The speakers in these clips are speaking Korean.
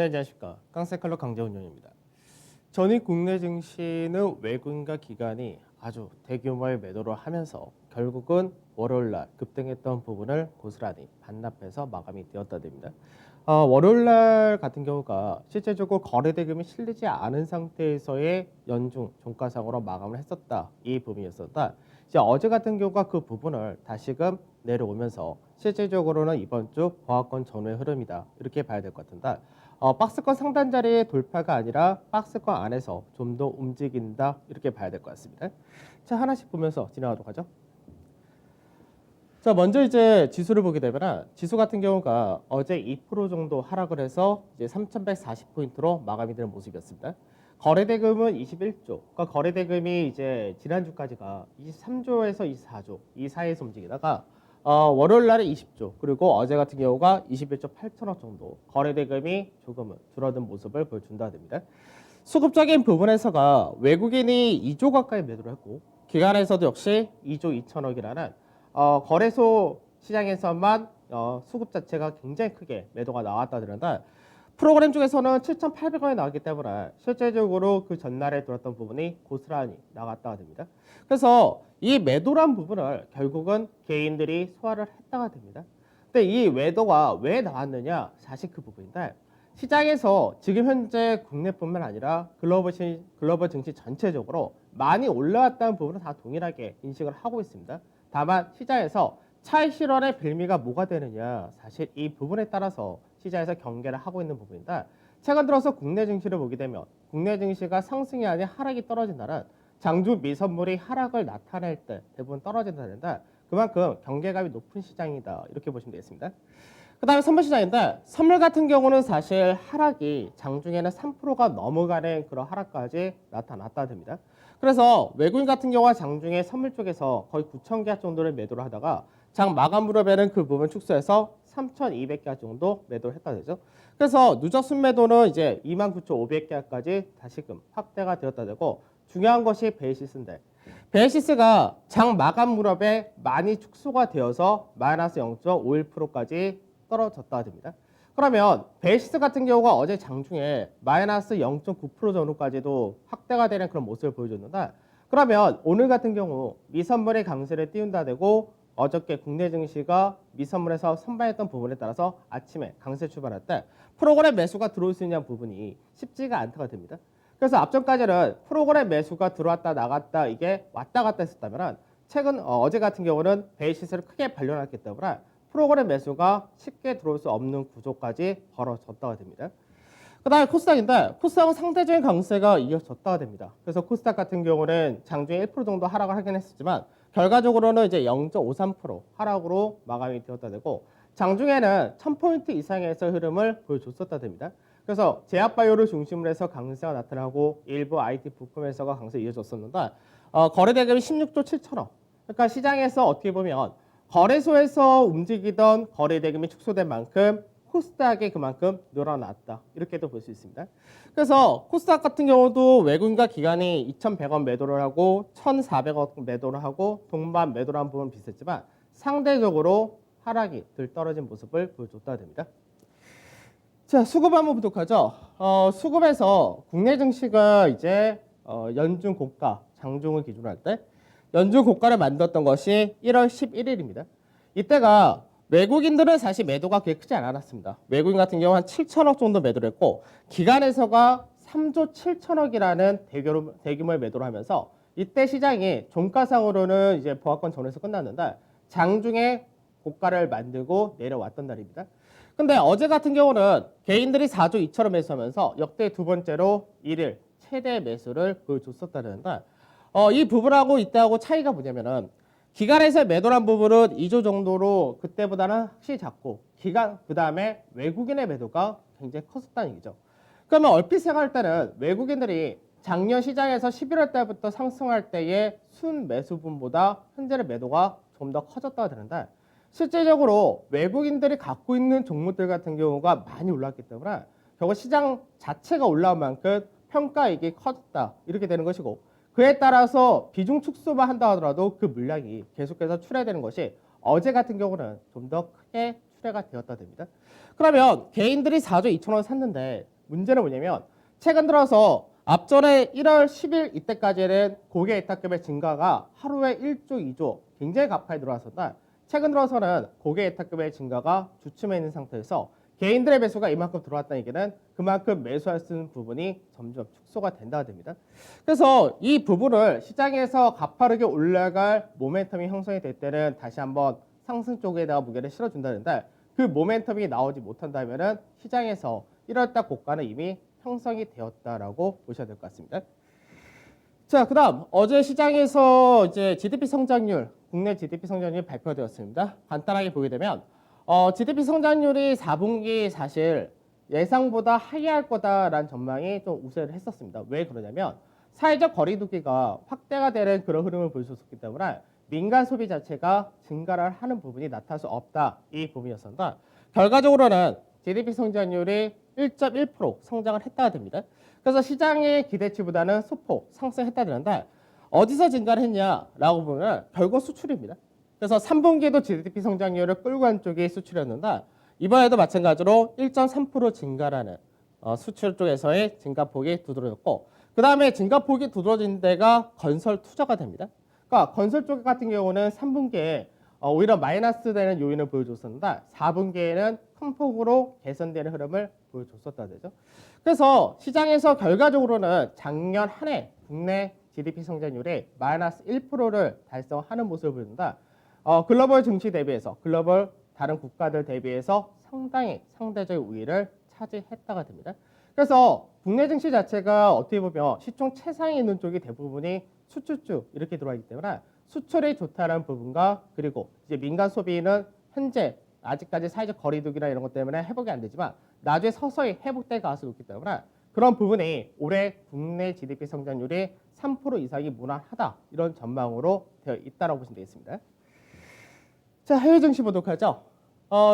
네, 안녕하십니까. 깡세클럽 강재훈영입니다. 전일 국내 증시는 외국인과 기관이 아주 대규모의 매도를 하면서 결국은 월요일날 급등했던 부분을 고스란히 반납해서 마감이 되었다 됩니다. 월요일날 같은 경우가 실제적으로 거래 대금이 실리지 않은 상태에서의 연중 종가상으로 마감을 했었다. 이 부분이었었다. 이제 어제 같은 경우가 그 부분을 다시금 내려오면서 실질적으로는 이번 주 보합권 전후의 흐름이다. 이렇게 봐야 될 것 같은데 박스권 상단 자리의 돌파가 아니라 박스권 안에서 좀 더 움직인다. 이렇게 봐야 될 것 같습니다. 자, 하나씩 보면서 진행하도록 하죠. 자, 먼저 이제 지수를 보게 되면 지수 같은 경우가 어제 2% 정도 하락을 해서 이제 3,140포인트로 마감이 되는 모습이었습니다. 거래대금은 21조. 그러니까 거래대금이 이제 지난주까지가 23조에서 24조 이 사이에서 움직이다가 월요일 날에 20조 그리고 어제 같은 경우가 21조 8천억 정도 거래대금이 조금은 줄어든 모습을 보여준다 됩니다. 수급적인 부분에서가 외국인이 2조 가까이 매도를 했고 기관에서도 역시 2조 2천억이라는 거래소 시장에서만 수급 자체가 굉장히 크게 매도가 나왔다 그런데 프로그램 중에서는 7,800원에 나왔기 때문에 실제적으로 그 전날에 들었던 부분이 고스란히 나갔다가 됩니다. 그래서 이 매도란 부분을 결국은 개인들이 소화를 했다가 됩니다. 근데 이 매도가 왜 나왔느냐? 사실 그 부분인데 시장에서 지금 현재 국내뿐만 아니라 글로벌 증시 전체적으로 많이 올라왔다는 부분은 다 동일하게 인식을 하고 있습니다. 다만 시장에서 차익 실현의 빌미가 뭐가 되느냐 사실 이 부분에 따라서 시장에서 경계를 하고 있는 부분인데 최근 들어서 국내 증시를 보게 되면 국내 증시가 상승이 아닌 하락이 떨어진다는 장주 미선물이 하락을 나타낼 때 대부분 떨어진다는데 그만큼 경계감이 높은 시장이다 이렇게 보시면 되겠습니다. 그 다음에 선물 시장인데 선물 같은 경우는 사실 하락이 장중에는 3%가 넘어가는 그런 하락까지 나타났다 됩니다. 그래서 외국인 같은 경우가 장중에 선물 쪽에서 거의 9,000개 정도를 매도를 하다가 장 마감 무렵에는 그 부분 축소해서 3,200개 정도 매도를 했다 되죠. 그래서 누적 순매도는 이제 29,500개까지 다시금 확대가 되었다 되고 중요한 것이 베이시스인데 베이시스가 장 마감 무렵에 많이 축소가 되어서 마이너스 0.51%까지 떨어졌다 됩니다. 그러면 베이시스 같은 경우가 어제 장중에 마이너스 0.9% 정도까지도 확대가 되는 그런 모습을 보여줬는데 그러면 오늘 같은 경우 미선물의 강세를 띄운다 되고 어저께 국내 증시가 미선물에서 선반했던 부분에 따라서 아침에 강세 출발할 때 프로그램 매수가 들어올 수 있는 부분이 쉽지가 않다가 됩니다. 그래서 앞전까지는 프로그램 매수가 들어왔다 나갔다 이게 왔다 갔다 했었다면 최근 어제 같은 경우는 베이시스를 크게 벌려놨기 때문에 프로그램 매수가 쉽게 들어올 수 없는 구조까지 벌어졌다가 됩니다. 그 다음에 코스닥인데 코스닥은 상대적인 강세가 이어졌다가 됩니다. 그래서 코스닥 같은 경우는 장중에 1% 정도 하락을 하긴 했었지만 결과적으로는 이제 0.53% 하락으로 마감이 되었다 되고 장중에는 1000포인트 이상에서 흐름을 보여줬었다 됩니다. 그래서 제약바이오를 중심으로 해서 강세가 나타나고 일부 IT 부품 회사가 강세 이어졌었는데 거래대금이 16조 7천억. 그러니까 시장에서 어떻게 보면 거래소에서 움직이던 거래대금이 축소된 만큼 코스닥이 그만큼 늘어났다. 이렇게도 볼 수 있습니다. 그래서 코스닥 같은 경우도 외국인과 기관이 2,100원 매도를 하고 1,400원 매도를 하고 동반 매도를 한 부분 비슷했지만 상대적으로 하락이 들 떨어진 모습을 보여줬다 됩니다. 자, 수급 한번 보도록 하죠. 수급에서 국내 증시가 이제 연중 고가 장중을 기준으로 할 때 연중 고가를 만들었던 것이 1월 11일입니다. 이때가 외국인들은 사실 매도가 그렇게 크지 않았습니다. 외국인 같은 경우 한 7천억 정도 매도를 했고 기관에서가 3조 7천억이라는 대규모의 매도를 하면서 이때 시장이 종가상으로는 이제 보합권 전후에서 끝났는데 장중에 고가를 만들고 내려왔던 날입니다. 근데 어제 같은 경우는 개인들이 4조 2천억 매수하면서 역대 두 번째로 1일 최대 매수를 보여줬었다는데 이 부분하고 이때하고 차이가 뭐냐면은 기관에서 매도한 부분은 2조 정도로 그때보다는 확실히 작고 그 다음에 외국인의 매도가 굉장히 컸었다는 얘기죠. 그러면 얼핏 생각할 때는 외국인들이 작년 시장에서 11월 달부터 상승할 때의 순 매수분보다 현재의 매도가 좀 더 커졌다고 되는데 실제적으로 외국인들이 갖고 있는 종목들 같은 경우가 많이 올랐기 때문에 결국 시장 자체가 올라온 만큼 평가이익이 커졌다 이렇게 되는 것이고 그에 따라서 비중 축소만 한다 하더라도 그 물량이 계속해서 출하되는 것이 어제 같은 경우는 좀 더 크게 출회가 되었다 됩니다. 그러면 개인들이 4조 2천원 샀는데 문제는 뭐냐면 최근 들어서 앞전에 1월 10일 이때까지는 고객 예탁금의 증가가 하루에 1조, 2조 굉장히 가파르게 들어왔었다. 최근 들어서는 고객 예탁금의 증가가 주춤해 있는 상태에서 개인들의 매수가 이만큼 들어왔다는 얘기는 그만큼 매수할 수 있는 부분이 점점 축소가 된다 됩니다. 그래서 이 부분을 시장에서 가파르게 올라갈 모멘텀이 형성이 될 때는 다시 한번 상승 쪽에다가 무게를 실어준다는데 그 모멘텀이 나오지 못한다면은 시장에서 1월달 고가는 이미 형성이 되었다라고 보셔야 될 것 같습니다. 자, 그다음 어제 시장에서 이제 GDP 성장률, 국내 GDP 성장률이 발표되었습니다. 간단하게 보게 되면 GDP 성장률이 4분기 사실 예상보다 하이할 거다라는 전망이 좀 우세를 했었습니다. 왜 그러냐면 사회적 거리두기가 확대가 되는 그런 흐름을 보여줬기 때문에 민간 소비 자체가 증가를 하는 부분이 나타날 수 없다. 이 부분이었습니다. 결과적으로는 GDP 성장률이 1.1% 성장을 했다가 됩니다. 그래서 시장의 기대치보다는 소폭 상승했다 되는데 어디서 증가를 했냐라고 보면 결국 수출입니다. 그래서 3분기에도 GDP 성장률을 끌고 간 쪽이 수출이었는데 이번에도 마찬가지로 1.3% 증가라는 수출 쪽에서의 증가폭이 두드러졌고 그 다음에 증가폭이 두드러진 데가 건설 투자가 됩니다. 그러니까 건설 쪽 같은 경우는 3분기에 오히려 마이너스 되는 요인을 보여줬었는데 4분기에는 큰 폭으로 개선되는 흐름을 보여줬었다 되죠. 그래서 시장에서 결과적으로는 작년 한 해 국내 GDP 성장률이 마이너스 1%를 달성하는 모습을 보인다. 글로벌 증시 대비해서 글로벌 다른 국가들 대비해서 상당히 상대적 우위를 차지했다가 됩니다. 그래서 국내 증시 자체가 어떻게 보면 시총 최상에 있는 쪽이 대부분이 수출 쪽 이렇게 들어가기 때문에 수출이 좋다는 부분과 그리고 이제 민간 소비는 현재 아직까지 사회적 거리두기나 이런 것 때문에 회복이 안 되지만 나중에 서서히 회복될 가능성이 높기 때문에 그런 부분이 올해 국내 GDP 성장률이 3% 이상이 무난하다 이런 전망으로 되어 있다고 보시면 되겠습니다. 자, 해외 증시 보도록 하죠.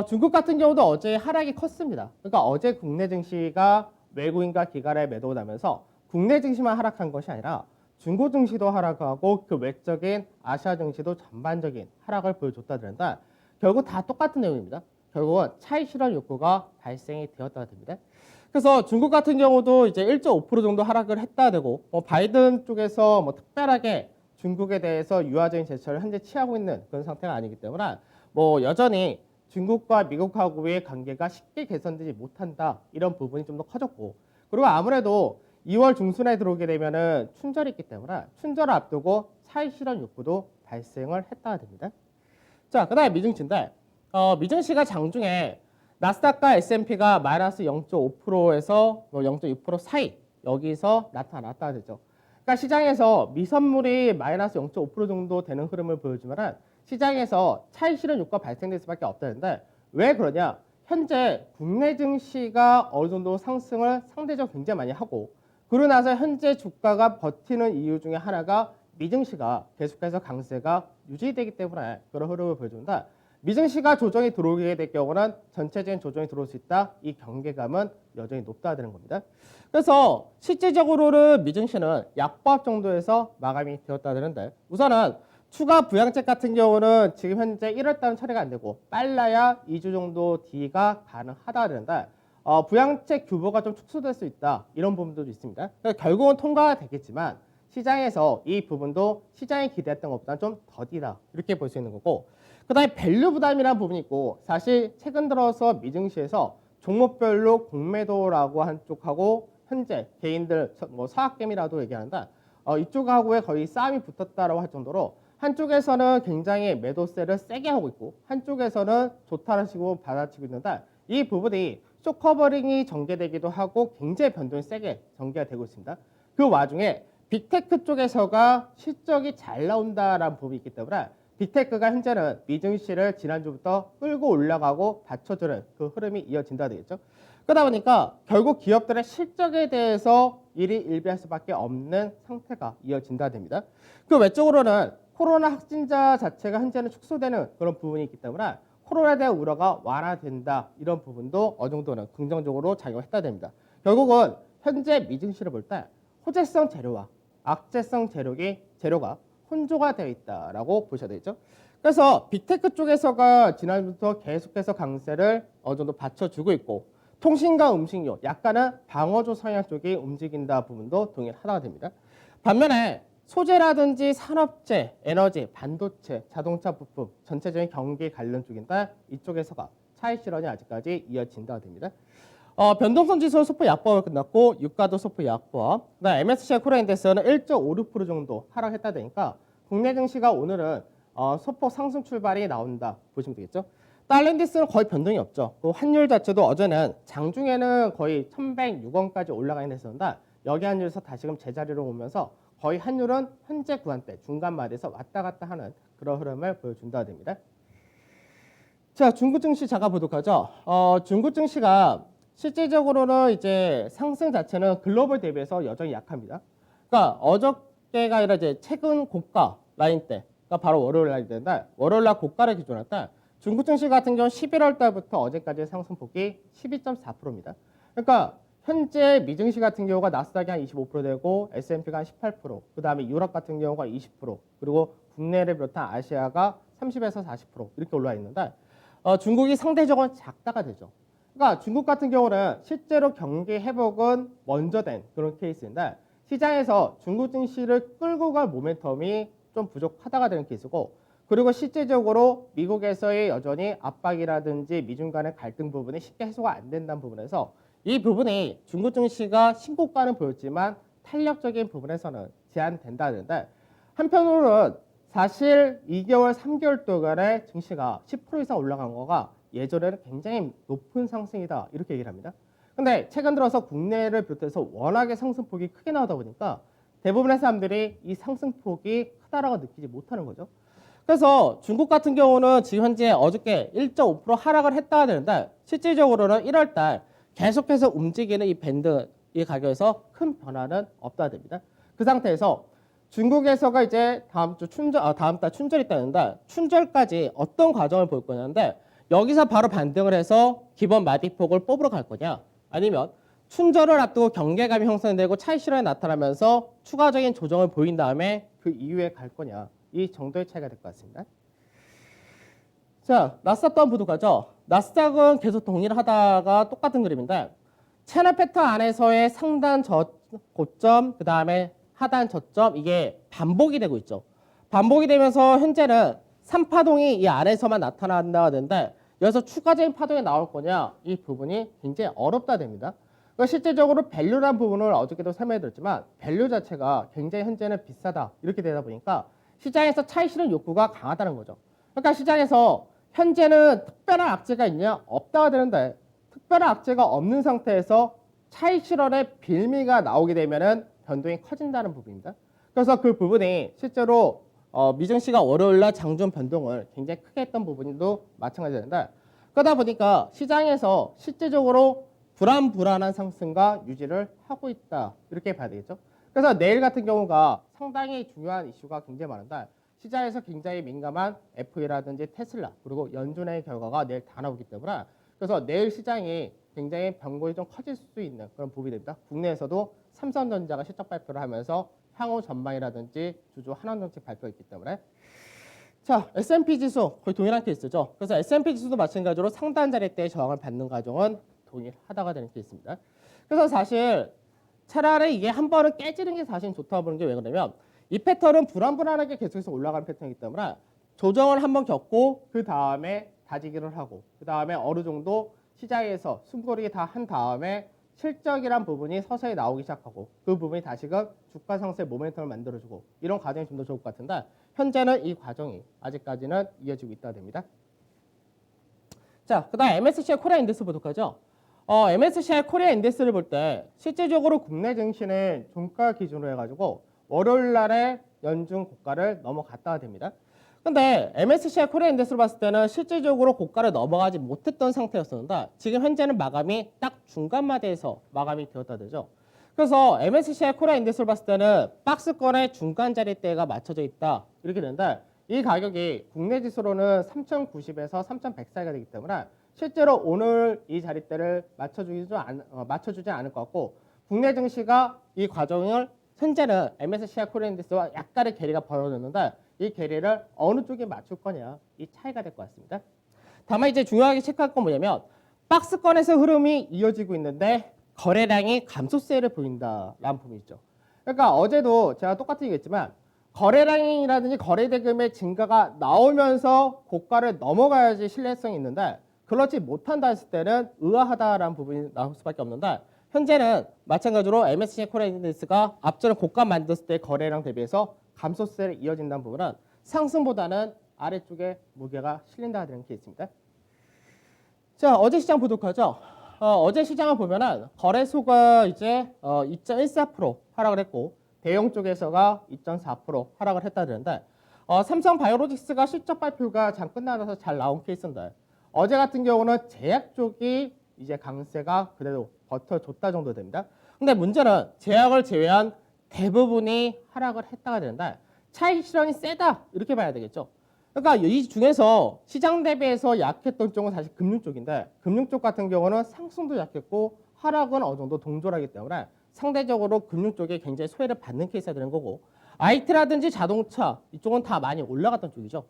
중국 같은 경우도 어제 하락이 컸습니다. 그러니까 어제 국내 증시가 외국인과 기관에 매도가 나면서 국내 증시만 하락한 것이 아니라 중국 증시도 하락하고 그 외적인 아시아 증시도 전반적인 하락을 보여줬다 그런다. 결국 다 똑같은 내용입니다. 결국은 차익 실현 욕구가 발생이 되었다가 됩니다. 그래서 중국 같은 경우도 이제 1.5% 정도 하락을 했다 되고 바이든 쪽에서 특별하게 중국에 대해서 유화적인 제스처를 현재 취하고 있는 그런 상태가 아니기 때문에 여전히 중국과 미국하고의 관계가 쉽게 개선되지 못한다 이런 부분이 좀 더 커졌고 그리고 아무래도 2월 중순에 들어오게 되면은 춘절이 있기 때문에 춘절을 앞두고 차익 실현 욕구도 발생을 했다가 됩니다. 자, 그다음에 미증시인데 미증시가 장중에 나스닥과 S&P가 마이너스 0.5%에서 0.6% 사이 여기서 나타났다 되죠. 그러니까 시장에서 미선물이 마이너스 0.5% 정도 되는 흐름을 보여주면 시장에서 차익 실현 효과가 발생될 수밖에 없다는데 왜 그러냐? 현재 국내 증시가 어느 정도 상승을 상대적으로 굉장히 많이 하고 그러고 나서 현재 주가가 버티는 이유 중에 하나가 미증시가 계속해서 강세가 유지되기 때문에 그런 흐름을 보여준다. 미증시가 조정이 들어오게 될 경우는 전체적인 조정이 들어올 수 있다. 이 경계감은 여전히 높다는 겁니다. 그래서 실질적으로는 미증시는 약보합 정도에서 마감이 되었다는데 우선은 추가 부양책 같은 경우는 지금 현재 1월달은 처리가 안 되고 빨라야 2주 정도 뒤가 가능하다는데 부양책 규모가 좀 축소될 수 있다. 이런 부분도 있습니다. 그러니까 결국은 통과가 되겠지만 시장에서 이 부분도 시장이 기대했던 것보다 좀 더디다. 이렇게 볼 수 있는 거고 그 다음에 밸류 부담이라는 부분이 있고 사실 최근 들어서 미증시에서 종목별로 공매도라고 한 쪽하고 현재 개인들 서학개미라도 얘기하는데 이쪽하고의 거의 싸움이 붙었다라고 할 정도로 한쪽에서는 굉장히 매도세를 세게 하고 있고 한쪽에서는 좋다는 식으로 받아치고 있는데 이 부분이 쇼커버링이 전개되기도 하고 굉장히 변동이 세게 전개가 되고 있습니다. 그 와중에 빅테크 쪽에서가 실적이 잘 나온다라는 부분이 있기 때문에 빅테크가 현재는 미증시를 지난주부터 끌고 올라가고 받쳐주는 그 흐름이 이어진다 되겠죠. 그러다 보니까 결국 기업들의 실적에 대해서 일희일비할 수밖에 없는 상태가 이어진다 됩니다. 그 외적으로는 코로나 확진자 자체가 현재는 축소되는 그런 부분이 있기 때문에 코로나에 대한 우려가 완화된다 이런 부분도 어느 정도는 긍정적으로 작용했다 됩니다. 결국은 현재 미증시를 볼 때 호재성 재료와 악재성 재료가 혼조가 되어 있다라고 보셔야 되겠죠. 그래서 빅테크 쪽에서가 지난주부터 계속해서 강세를 어느 정도 받쳐주고 있고 통신과 음식료, 약간은 방어조 성향 쪽이 움직인다 부분도 동일하다가 됩니다. 반면에 소재라든지 산업재, 에너지, 반도체, 자동차 부품, 전체적인 경기 관련 쪽인데 이쪽에서가 차익 실현이 아직까지 이어진다가 됩니다. 변동성 지수 소폭 약보가 끝났고 유가도 소폭 약보. 그다음 MSCI 코리아 인덱스는 1.56% 정도 하락했다 되니까 국내 증시가 오늘은 소폭 상승 출발이 나온다 보시면 되겠죠. 달러 인덱스는 거의 변동이 없죠. 그 환율 자체도 어제는 장중에는 거의 1,106원까지 올라가긴 했었는데 여기 환율에서 다시금 제자리로 오면서 거의 환율은 현재 구간대 중간마디에서 왔다 갔다 하는 그런 흐름을 보여준다 됩니다. 자, 중국 증시 잠깐 보도록 하죠. 중국 증시가 실질적으로는 이제 상승 자체는 글로벌 대비해서 여전히 약합니다. 그러니까 어저께가 아니라 이제 최근 고가 라인 때, 그러니까 바로 월요일 날인데 월요일 날 고가를 기준으로 할 중국 증시 같은 경우 11월 달부터 어제까지의 상승폭이 12.4%입니다. 그러니까 현재 미증시 같은 경우가 나스닥이 한 25% 되고 S&P가 한 18%, 그 다음에 유럽 같은 경우가 20%, 그리고 국내를 비롯한 아시아가 30에서 40% 이렇게 올라와 있는데 중국이 상대적으로 작다가 되죠. 그러니까 중국 같은 경우는 실제로 경기 회복은 먼저 된 그런 케이스인데 시장에서 중국 증시를 끌고 갈 모멘텀이 좀 부족하다가 되는 케이스고, 그리고 실제적으로 미국에서의 여전히 압박이라든지 미중 간의 갈등 부분이 쉽게 해소가 안 된다는 부분에서 이 부분이 중국 증시가 신고가는 보였지만 탄력적인 부분에서는 제한된다는데, 한편으로는 사실 2개월, 3개월 동안의 증시가 10% 이상 올라간 거가 예전에는 굉장히 높은 상승이다 이렇게 얘기를 합니다. 근데 최근 들어서 국내를 비롯해서 워낙에 상승폭이 크게 나오다 보니까 대부분의 사람들이 이 상승폭이 크다라고 느끼지 못하는 거죠. 그래서 중국 같은 경우는 지금 현재 어저께 1.5% 하락을 했다가 되는데 실질적으로는 1월 달 계속해서 움직이는 이 밴드 이 가격에서 큰 변화는 없다 됩니다. 그 상태에서 중국에서가 이제 다음 달 춘절이 있다는데 춘절까지 어떤 과정을 볼 거냐인데 여기서 바로 반등을 해서 기본 마디폭을 뽑으러 갈 거냐, 아니면 춘절을 앞두고 경계감이 형성되고 차익 실현이 나타나면서 추가적인 조정을 보인 다음에 그 이후에 갈 거냐, 이 정도의 차이가 될 것 같습니다. 자, 나스닥도 한번 보도록 하죠. 나스닥은 계속 동일하다가 똑같은 그림인데 채널 패턴 안에서의 상단 고점, 그 다음에 하단 저점, 이게 반복이 되고 있죠. 반복이 되면서 현재는 3파동이 이 안에서만 나타난다가 되는데 여기서 추가적인 파동이 나올 거냐, 이 부분이 굉장히 어렵다 됩니다. 그러니까 실질적으로 밸류라는 부분을 어저께도 설명해드렸지만 밸류 자체가 굉장히 현재는 비싸다 이렇게 되다 보니까 시장에서 차익 실현 욕구가 강하다는 거죠. 그러니까 시장에서 현재는 특별한 악재가 있냐, 없다가 되는데 특별한 악재가 없는 상태에서 차익 실현의 빌미가 나오게 되면은 변동이 커진다는 부분입니다. 그래서 그 부분이 실제로 미증시가 월요일날 장중 변동을 굉장히 크게 했던 부분도 마찬가지인데, 그러다 보니까 시장에서 실제적으로 불안한 상승과 유지를 하고 있다 이렇게 봐야 되겠죠. 그래서 내일 같은 경우가 상당히 중요한 이슈가 굉장히 많은데 시장에서 굉장히 민감한 FE라든지 테슬라 그리고 연준의 결과가 내일 다 나오기 때문에 그래서 내일 시장이 굉장히 변곡이 좀 커질 수 있는 그런 부분이 됩니다. 국내에서도 삼성전자가 실적 발표를 하면서 향후 전망이라든지 주주 환원 정책 발표가 있기 때문에. 자, S&P 지수 거의 동일한 케이스죠. 그래서 S&P 지수도 마찬가지로 상단 자리대의 저항을 받는 과정은 동일하다가 되는 케이스입니다. 그래서 사실 차라리 이게 한 번은 깨지는 게 사실 좋다고 보는 게 왜 그러냐면 이 패턴은 불안하게 계속해서 올라가는 패턴이기 때문에 조정을 한번 겪고 그 다음에 다지기를 하고 그 다음에 어느 정도 시장에서 숨고르기 다 한 다음에 실적이란 부분이 서서히 나오기 시작하고 그 부분이 다시금 주가 상승의 모멘텀을 만들어주고 이런 과정이 좀 더 좋을 것 같은데 현재는 이 과정이 아직까지는 이어지고 있다 됩니다. 자, 그 다음 MSCI 코리아 인덱스 보도록 하죠. MSCI 코리아 인덱스를 볼 때 실질적으로 국내 증시는 종가 기준으로 해가지고 월요일 날에 연중 고가를 넘어갔다가 됩니다. 근데 MSCI 코리아 인덱스를 봤을 때는 실질적으로 고가를 넘어가지 못했던 상태였었는데 지금 현재는 마감이 딱 중간마디에서 마감이 되었다 되죠. 그래서 MSCI 코리아 인덱스를 봤을 때는 박스권의 중간 자리대가 맞춰져 있다 이렇게 되는데 이 가격이 국내 지수로는 3,090에서 3,100 사이가 되기 때문에 실제로 오늘 이 자리대를 맞춰주지 않을 것 같고 국내 증시가 이 과정을 현재는 MSCI 코리아인덱스와 약간의 괴리가 벌어졌는데 이 괴리를 어느 쪽에 맞출 거냐 이 차이가 될 것 같습니다. 다만 이제 중요하게 체크할 건 뭐냐면 박스권에서 흐름이 이어지고 있는데 거래량이 감소세를 보인다라는 부분이 있죠. 그러니까 어제도 제가 똑같은 얘기했지만 거래량이라든지 거래대금의 증가가 나오면서 고가를 넘어가야지 신뢰성이 있는데 그렇지 못한다 했을 때는 의아하다라는 부분이 나올 수밖에 없는데 현재는 마찬가지로 MSCI 코리아 인덱스가 앞전에 고가 만들었을 때 거래량 대비해서 감소세를 이어진다는 부분은 상승보다는 아래쪽에 무게가 실린다는 케이스입니다. 자, 어제 시장 보도하죠. 어제 시장을 보면은 거래소가 이제 2.14% 하락을 했고 대형 쪽에서가 2.4% 하락을 했다는데 삼성 바이오로직스가 실적 발표가 장 끝나서 잘 나온 케이스인데 어제 같은 경우는 제약 쪽이 이제 강세가 그래도 버텨줬다 정도 됩니다. 근데 문제는 제약을 제외한 대부분이 하락을 했다가 되는데 차익 실현이 세다 이렇게 봐야 되겠죠. 그러니까 이 중에서 시장 대비해서 약했던 쪽은 사실 금융 쪽인데 금융 쪽 같은 경우는 상승도 약했고 하락은 어느 정도 동조하기 때문에 상대적으로 금융 쪽에 굉장히 소외를 받는 케이스가 되는 거고 IT라든지 자동차 이쪽은 다 많이 올라갔던 쪽이죠.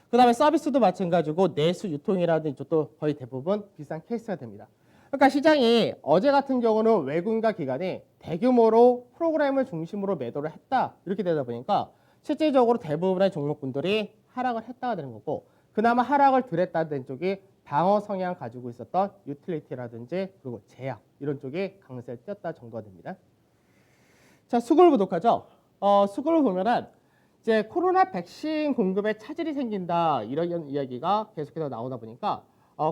그 다음에 서비스도 마찬가지고 내수 유통이라든지 이쪽도 거의 대부분 비싼 케이스가 됩니다. 그러니까 시장이 어제 같은 경우는 외국인과 기관이 대규모로 프로그램을 중심으로 매도를 했다 이렇게 되다 보니까 실질적으로 대부분의 종목군들이 하락을 했다가 되는 거고 그나마 하락을 덜 했다는 쪽이 방어 성향 가지고 있었던 유틸리티라든지 그리고 제약 이런 쪽이 강세를 띄었다 정도가 됩니다. 자, 수급을 보도록 하죠. 수급을 보면은 이제 코로나 백신 공급에 차질이 생긴다 이런 이야기가 계속해서 나오다 보니까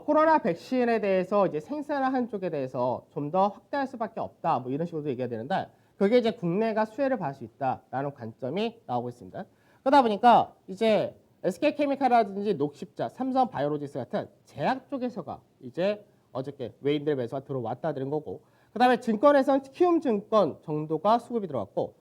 코로나 백신에 대해서 이제 생산을 하는 쪽에 대해서 좀 더 확대할 수밖에 없다 뭐 이런 식으로 얘기가 되는데 그게 이제 국내가 수혜를 받을 수 있다라는 관점이 나오고 있습니다. 그러다 보니까 이제 SK케미칼이라든지 녹십자, 삼성 바이오로직스 같은 제약 쪽에서가 이제 어저께 외인들 매수가 들어왔다는 거고 그다음에 증권에서는 키움증권 정도가 수급이 들어왔고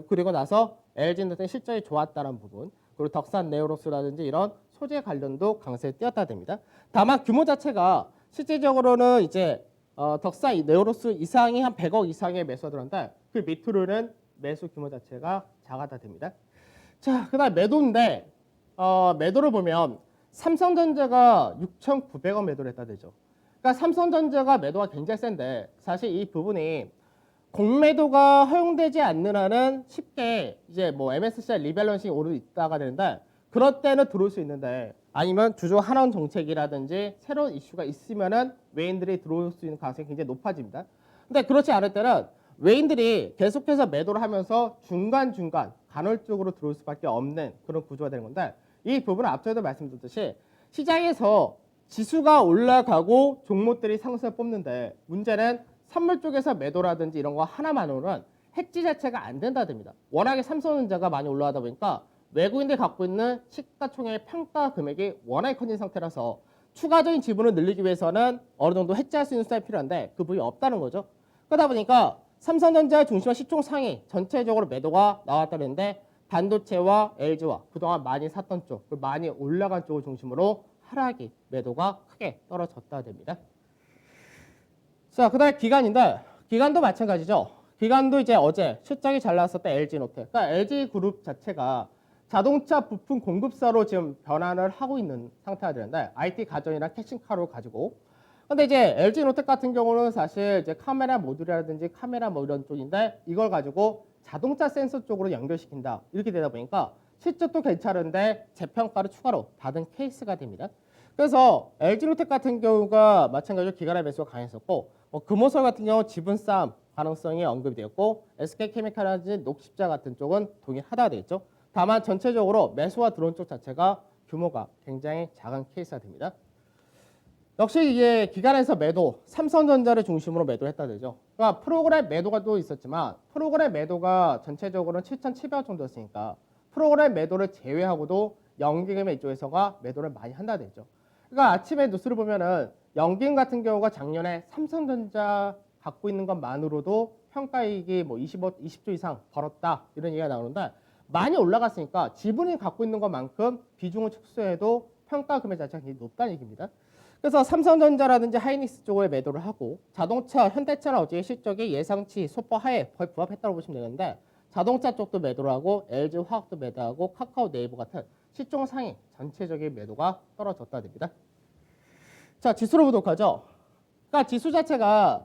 그리고 나서 LG는 실적이 좋았다는 부분 그리고 덕산 네오로스라든지 이런 소재 관련도 강세에 띄었다 됩니다. 다만 규모 자체가 실질적으로는 이제 덕산 네오로스 이상이 한 100억 이상의 매수가 들어온다. 그 밑으로는 매수 규모 자체가 작아다 됩니다. 자, 그다음 매도인데 매도를 보면 삼성전자가 6,900원 매도를 했다 되죠. 그러니까 삼성전자가 매도가 굉장히 센데 사실 이 부분이 공매도가 허용되지 않는 한은 쉽게 이제 뭐 MSCI 리밸런싱이 오르고 있다가 되는데 그럴 때는 들어올 수 있는데 아니면 주주 환원 정책이라든지 새로운 이슈가 있으면은 외인들이 들어올 수 있는 가능성이 굉장히 높아집니다. 근데 그렇지 않을 때는 외인들이 계속해서 매도를 하면서 중간중간 간헐적으로 들어올 수밖에 없는 그런 구조가 되는 건데 이 부분은 앞서도 말씀드렸듯이 시장에서 지수가 올라가고 종목들이 상승을 뽑는데 문제는 선물 쪽에서 매도라든지 이런 거 하나만으로는 해지 자체가 안 된다 됩니다. 워낙에 삼성전자가 많이 올라가다 보니까 외국인들이 갖고 있는 시가총액 평가 금액이 워낙에 커진 상태라서 추가적인 지분을 늘리기 위해서는 어느 정도 해지할 수 있는 수단이 필요한데 그 부분이 없다는 거죠. 그러다 보니까 삼성전자 중심화 시총 상위 전체적으로 매도가 나왔다는데 반도체와 LG와 그동안 많이 샀던 쪽, 많이 올라간 쪽을 중심으로 하락이 매도가 크게 떨어졌다 됩니다. 자, 그다음에 기관인데 기관도 마찬가지죠. 기관도 이제 어제 실적이 잘 나왔었던 LG노텍, 그러니까 LG그룹 자체가 자동차 부품 공급사로 지금 변환을 하고 있는 상태가 되는데 IT 가전이나 캐싱카로 가지고 근데 이제 LG노텍 같은 경우는 사실 이제 카메라 모듈이라든지 카메라 뭐 이런 쪽인데 이걸 가지고 자동차 센서 쪽으로 연결시킨다 이렇게 되다 보니까 실적도 괜찮은데 재평가를 추가로 받은 케이스가 됩니다. 그래서 LG노텍 같은 경우가 마찬가지로 기관의 매수가 강했었고 금호설 같은 경우 지분 싸움 가능성이 언급이 되었고 SK케미칼이라든지 녹십자 같은 쪽은 동일하다가 되겠죠. 다만 전체적으로 매수가 들어온 쪽 자체가 규모가 굉장히 작은 케이스가 됩니다. 역시 이게 기관에서 매도, 삼성전자를 중심으로 매도했다 되죠. 그러니까 프로그램 매도가 또 있었지만 프로그램 매도가 전체적으로는 7,700원 정도였으니까 프로그램 매도를 제외하고도 연기금의 이쪽에서가 매도를 많이 한다 되죠. 그러니까 아침에 뉴스를 보면은 연기금 같은 경우가 작년에 삼성전자 갖고 있는 것만으로도 평가이익이 뭐 20조 이상 벌었다 이런 얘기가 나오는데 많이 올라갔으니까 지분이 갖고 있는 것만큼 비중을 축소해도 평가 금액 자체가 굉장히 높다는 얘기입니다. 그래서 삼성전자라든지 하이닉스 쪽에 매도를 하고 자동차, 현대차나 어제 실적이 예상치 소포 하에 거의 부합했다고 보시면 되는데 자동차 쪽도 매도를 하고 LG 화학도 매도하고 카카오 네이버 같은 시총 상위 전체적인 매도가 떨어졌다 됩니다. 자, 지수로 보도록 하죠. 그러니까 지수 자체가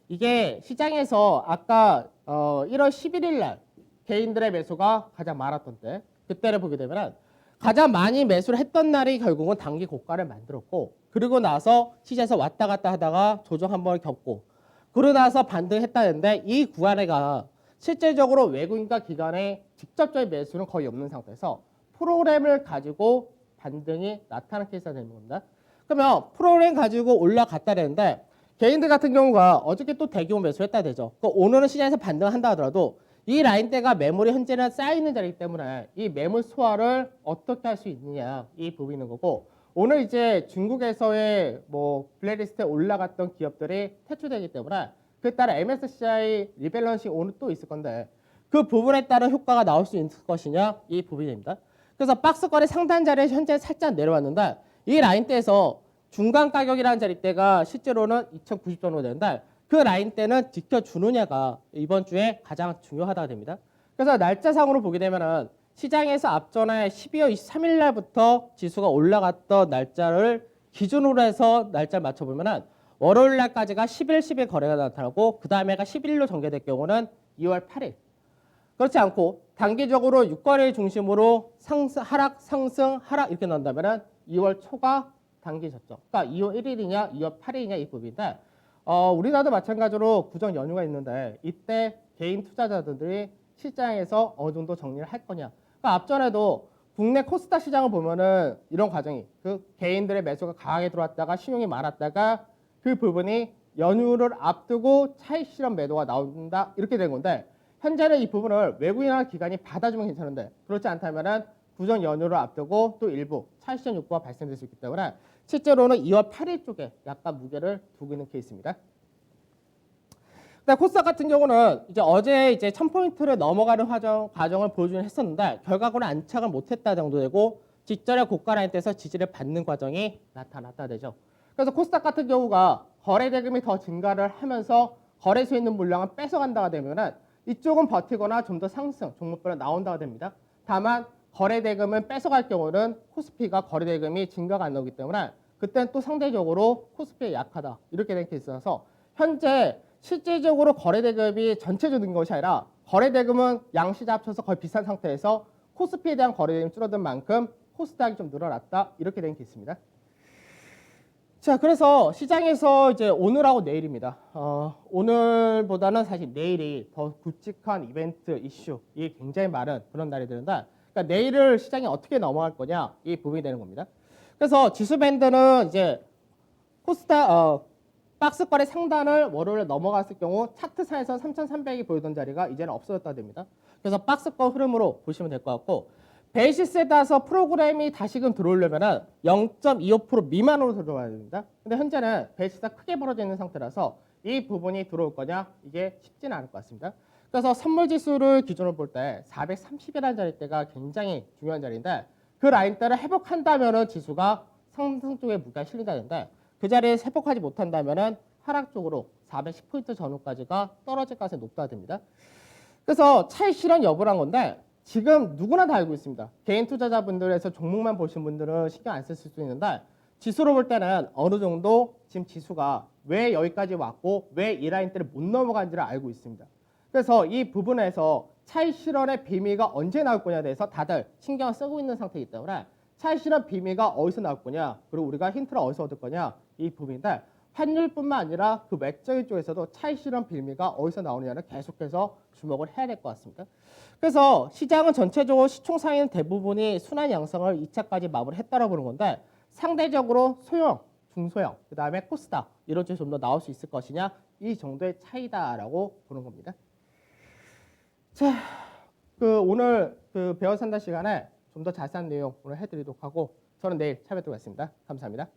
이게 시장에서 아까 1월 11일 날 개인들의 매수가 가장 많았던 때 그때를 보게 되면 가장 많이 매수를 했던 날이 결국은 단기 고가를 만들었고 그리고 나서 시장에서 왔다 갔다 하다가 조정 한 번을 겪고 그러고 나서 반등했다는데 이 구간에가 실질적으로 외국인과 기관의 직접적인 매수는 거의 없는 상태에서 프로그램을 가지고 반등이 나타나는 케이스가 되는 겁니다. 그러면 프로그램 가지고 올라갔다 되는데 개인들 같은 경우가 어저께 또 대규모 매수했다 되죠. 오늘은 시장에서 반등한다 하더라도 이 라인대가 매물이 현재는 쌓여있는 자리이기 때문에 이 매물 소화를 어떻게 할 수 있느냐 이 부분이 있는 거고 오늘 이제 중국에서의 뭐 블랙리스트에 올라갔던 기업들이 퇴출되기 때문에 그에 따라 MSCI 리밸런싱 오늘 또 있을 건데 그 부분에 따른 효과가 나올 수 있을 것이냐 이 부분입니다. 그래서 박스권의 상단 자리에 현재 살짝 내려왔는데 이 라인대에서 중간 가격이라는 자리대가 실제로는 2090 정도 되는데 그 라인대는 지켜주느냐가 이번 주에 가장 중요하다고 됩니다. 그래서 날짜상으로 보게 되면은 시장에서 앞전에 12월 23일 날부터 지수가 올라갔던 날짜를 기준으로 해서 날짜를 맞춰보면은 월요일 날까지가 11, 10일 거래가 나타나고 그 다음에가 11일로 전개될 경우는 2월 8일. 그렇지 않고 단기적으로 6거래일 중심으로 하락, 상승, 하락 이렇게 나온다면은 2월 초가 단기 저점. 그러니까 2월 1일이냐, 2월 8일이냐 이 부분인데 우리나라도 마찬가지로 구정 연휴가 있는데 이때 개인 투자자들이 시장에서 어느 정도 정리를 할 거냐. 그러니까 앞전에도 국내 코스닥 시장을 보면은 이런 과정이 그 개인들의 매수가 강하게 들어왔다가 신용이 많았다가 그 부분이 연휴를 앞두고 차익 실현 매도가 나온다 이렇게 된 건데 현재는 이 부분을 외국인이나 기관이 받아주면 괜찮은데 그렇지 않다면은 구정 연휴를 앞두고 또 일부 차익 실현 욕구가 발생될 수 있기 때문에 실제로는 2월 8일 쪽에 약간 무게를 두고 있는 케이스입니다. 코스닥 같은 경우는 이제 어제 이제 1000포인트를 넘어가는 과정을 보여주긴 했었는데 결과적으로 안착을 못했다 정도 되고 직전에 고가 라인대에서 지지를 받는 과정이 나타났다 되죠. 그래서 코스닥 같은 경우가 거래 대금이 더 증가를 하면서 거래소에 있는 물량을 뺏어간다가 되면은 이쪽은 버티거나 좀 더 상승 종목별로 나온다가 됩니다. 다만 거래 대금을 뺏어갈 경우는 코스피가 거래 대금이 증가가 안 나오기 때문에 그때는 또 상대적으로 코스피가 약하다 이렇게 된 케이스라서 현재 실질적으로 거래 대금이 전체적으로 는 것이 아니라 거래 대금은 양시장 합쳐서 거의 비슷한 상태에서 코스피에 대한 거래 대금이 줄어든 만큼 코스닥이 좀 늘어났다 이렇게 된 케이스입니다. 자, 그래서 시장에서 이제 오늘하고 내일입니다. 오늘보다는 사실 내일이 더 굵직한 이벤트 이슈이 굉장히 많은 그런 날이 되는데 그러니까 내일을 시장이 어떻게 넘어갈 거냐 이 부분이 되는 겁니다. 그래서 지수 밴드는 이제 코스닥 박스권의 상단을 월요일에 넘어갔을 경우 차트상에서 3,300이 보이던 자리가 이제는 없어졌다 됩니다. 그래서 박스권 흐름으로 보시면 될 것 같고 베이시스에 따라서 프로그램이 다시금 들어오려면 0.25% 미만으로 들어와야 됩니다. 근데 현재는 베이시스가 크게 벌어져 있는 상태라서 이 부분이 들어올 거냐 이게 쉽지는 않을 것 같습니다. 그래서 선물지수를 기준으로 볼 때 430이라는 자리대가 굉장히 중요한 자리인데 그 라인대를 회복한다면 지수가 상승 쪽에 무게가 실린다는데 그 자리에 회복하지 못한다면 하락 쪽으로 410포인트 전후까지가 떨어질 가능성이 높다 됩니다. 그래서 차익 실현 여부란 건데 지금 누구나 다 알고 있습니다. 개인 투자자분들에서 종목만 보신 분들은 신경 안 쓰실 수 있는데 지수로 볼 때는 어느 정도 지금 지수가 왜 여기까지 왔고 왜 이 라인대를 못 넘어간지를 알고 있습니다. 그래서 이 부분에서 차익 실현의 비밀가 언제 나올 거냐에 대해서 다들 신경을 쓰고 있는 상태이기 때문에 차익 실현 비밀가 어디서 나올 거냐 그리고 우리가 힌트를 어디서 얻을 거냐 이 부분인데 환율뿐만 아니라 그 외적인 쪽에서도 차익 실현 비밀가 어디서 나오느냐를 계속해서 주목을 해야 될 것 같습니다. 그래서 시장은 전체적으로 시총 상위는 대부분이 순환 양상을 2차까지 마무리했다고 보는 건데 상대적으로 소형, 중소형, 그 다음에 코스닥 이런 쪽이 좀 더 나올 수 있을 것이냐 이 정도의 차이다라고 보는 겁니다. 자, 오늘 배워 산다 시간에 좀 더 자세한 내용 오늘 해드리도록 하고 저는 내일 찾아뵙도록 하겠습니다. 감사합니다.